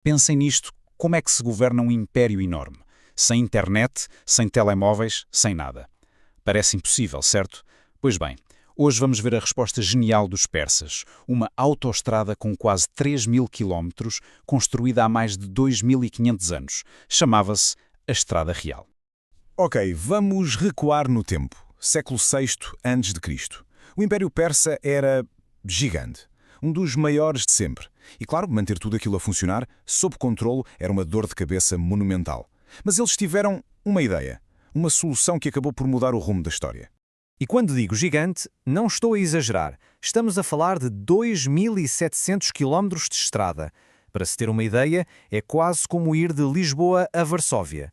Pensem nisto, como é que se governa um império enorme? Sem internet, sem telemóveis, sem nada. Parece impossível, certo? Pois bem, hoje vamos ver a resposta genial dos persas. Uma autoestrada com quase 3.000 quilómetros, construída há mais de 2.500 anos. Chamava-se a Estrada Real. Ok, vamos recuar no tempo. Século VI a.C. O Império Persa era gigante. Um dos maiores de sempre. E claro, manter tudo aquilo a funcionar, sob controle, era uma dor de cabeça monumental. Mas eles tiveram uma ideia. Uma solução que acabou por mudar o rumo da história. E quando digo gigante, não estou a exagerar. Estamos a falar de 2.700 quilómetros de estrada. Para se ter uma ideia, é quase como ir de Lisboa a Varsóvia.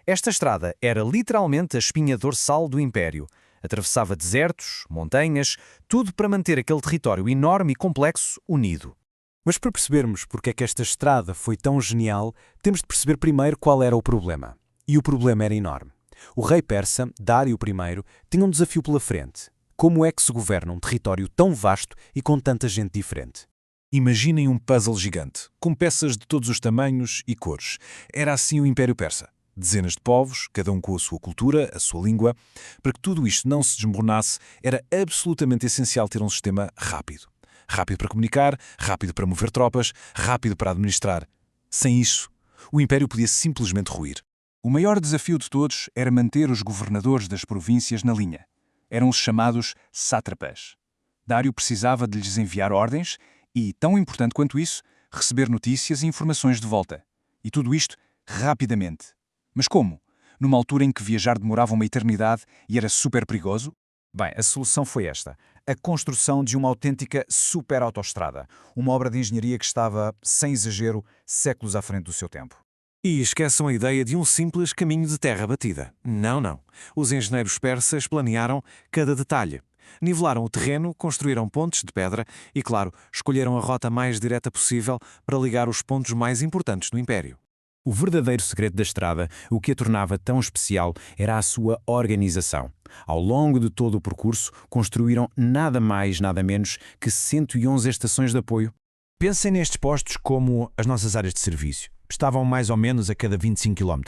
Esta estrada era literalmente a espinha dorsal do Império. Atravessava desertos, montanhas, tudo para manter aquele território enorme e complexo unido. Mas para percebermos porque é que esta estrada foi tão genial, temos de perceber primeiro qual era o problema. E o problema era enorme. O rei persa, Dário I, tinha um desafio pela frente. Como é que se governa um território tão vasto e com tanta gente diferente? Imaginem um puzzle gigante, com peças de todos os tamanhos e cores. Era assim o Império Persa. Dezenas de povos, cada um com a sua cultura, a sua língua. Para que tudo isto não se desmoronasse, era absolutamente essencial ter um sistema rápido. Rápido para comunicar, rápido para mover tropas, rápido para administrar. Sem isso, o Império podia simplesmente ruir. O maior desafio de todos era manter os governadores das províncias na linha. Eram os chamados sátrapas. Dário precisava de lhes enviar ordens e, tão importante quanto isso, receber notícias e informações de volta. E tudo isto rapidamente. Mas como? Numa altura em que viajar demorava uma eternidade e era super perigoso? Bem, a solução foi esta. A construção de uma autêntica super-autoestrada. Uma obra de engenharia que estava, sem exagero, séculos à frente do seu tempo. E esqueçam a ideia de um simples caminho de terra batida. Não, não. Os engenheiros persas planearam cada detalhe. Nivelaram o terreno, construíram pontes de pedra e, claro, escolheram a rota mais direta possível para ligar os pontos mais importantes do Império. O verdadeiro segredo da estrada, o que a tornava tão especial, era a sua organização. Ao longo de todo o percurso, construíram nada mais, nada menos que 111 estações de apoio. Pensem nestes postos como as nossas áreas de serviço. Estavam mais ou menos a cada 25 km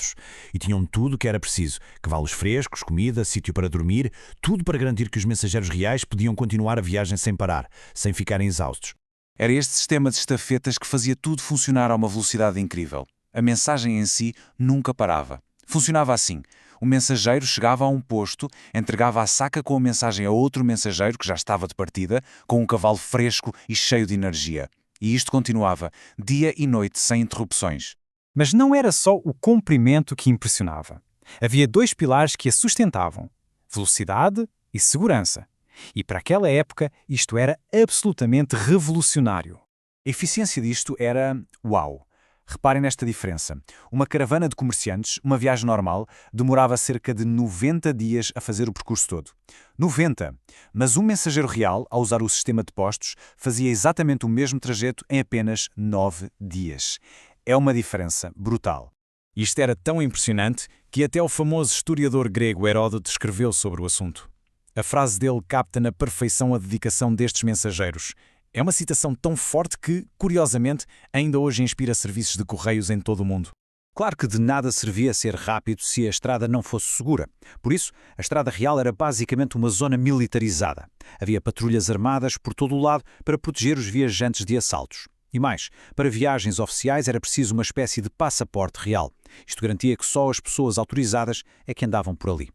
e tinham tudo o que era preciso. Cavalos frescos, comida, sítio para dormir, tudo para garantir que os mensageiros reais podiam continuar a viagem sem parar, sem ficarem exaustos. Era este sistema de estafetas que fazia tudo funcionar a uma velocidade incrível. A mensagem em si nunca parava. Funcionava assim. O mensageiro chegava a um posto, entregava a saca com a mensagem a outro mensageiro que já estava de partida, com um cavalo fresco e cheio de energia. E isto continuava, dia e noite, sem interrupções. Mas não era só o comprimento que impressionava. Havia dois pilares que a sustentavam: velocidade e segurança. E para aquela época, isto era absolutamente revolucionário. A eficiência disto era uau! Reparem nesta diferença. Uma caravana de comerciantes, uma viagem normal, demorava cerca de 90 dias a fazer o percurso todo. 90! Mas um mensageiro real, ao usar o sistema de postos, fazia exatamente o mesmo trajeto em apenas 9 dias. É uma diferença brutal. Isto era tão impressionante que até o famoso historiador grego Heródoto escreveu sobre o assunto. A frase dele capta na perfeição a dedicação destes mensageiros. É uma citação tão forte que, curiosamente, ainda hoje inspira serviços de correios em todo o mundo. Claro que de nada servia ser rápido se a estrada não fosse segura. Por isso, a Estrada Real era basicamente uma zona militarizada. Havia patrulhas armadas por todo o lado para proteger os viajantes de assaltos. E mais, para viagens oficiais era preciso uma espécie de passaporte real. Isto garantia que só as pessoas autorizadas é que andavam por ali.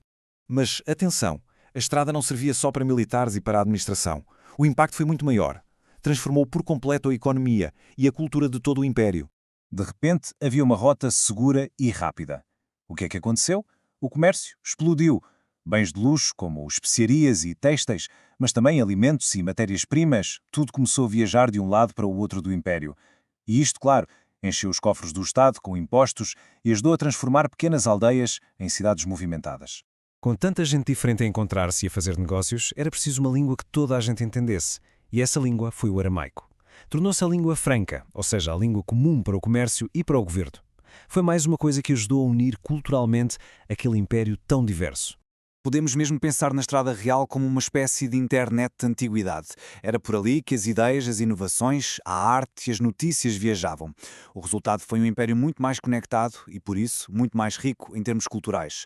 Mas, atenção, a estrada não servia só para militares e para a administração. O impacto foi muito maior. Transformou por completo a economia e a cultura de todo o Império. De repente, havia uma rota segura e rápida. O que é que aconteceu? O comércio explodiu. Bens de luxo, como especiarias e têxteis, mas também alimentos e matérias-primas, tudo começou a viajar de um lado para o outro do Império. E isto, claro, encheu os cofres do Estado com impostos e ajudou a transformar pequenas aldeias em cidades movimentadas. Com tanta gente diferente a encontrar-se e a fazer negócios, era preciso uma língua que toda a gente entendesse. E essa língua foi o aramaico. Tornou-se a língua franca, ou seja, a língua comum para o comércio e para o governo. Foi mais uma coisa que ajudou a unir culturalmente aquele império tão diverso. Podemos mesmo pensar na Estrada Real como uma espécie de internet de antiguidade. Era por ali que as ideias, as inovações, a arte e as notícias viajavam. O resultado foi um império muito mais conectado e, por isso, muito mais rico em termos culturais.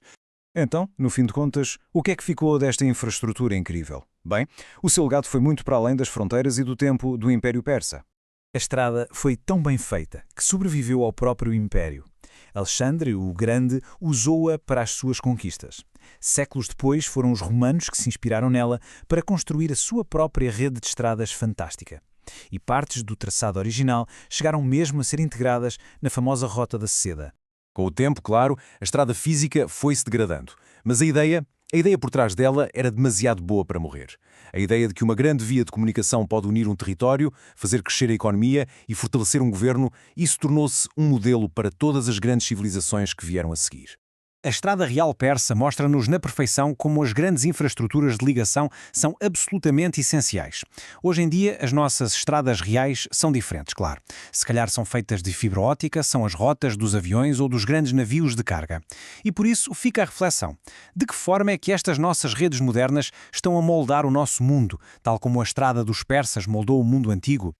Então, no fim de contas, o que é que ficou desta infraestrutura incrível? Bem, o seu legado foi muito para além das fronteiras e do tempo do Império Persa. A estrada foi tão bem feita que sobreviveu ao próprio Império. Alexandre, o Grande, usou-a para as suas conquistas. Séculos depois, foram os romanos que se inspiraram nela para construir a sua própria rede de estradas fantástica. E partes do traçado original chegaram mesmo a ser integradas na famosa Rota da Seda. Com o tempo, claro, a estrada física foi-se degradando. Mas a ideia por trás dela era demasiado boa para morrer. A ideia de que uma grande via de comunicação pode unir um território, fazer crescer a economia e fortalecer um governo, isso tornou-se um modelo para todas as grandes civilizações que vieram a seguir. A Estrada Real Persa mostra-nos na perfeição como as grandes infraestruturas de ligação são absolutamente essenciais. Hoje em dia, as nossas estradas reais são diferentes, claro. Se calhar são feitas de fibra óptica, são as rotas dos aviões ou dos grandes navios de carga. E por isso fica a reflexão. De que forma é que estas nossas redes modernas estão a moldar o nosso mundo, tal como a estrada dos persas moldou o mundo antigo?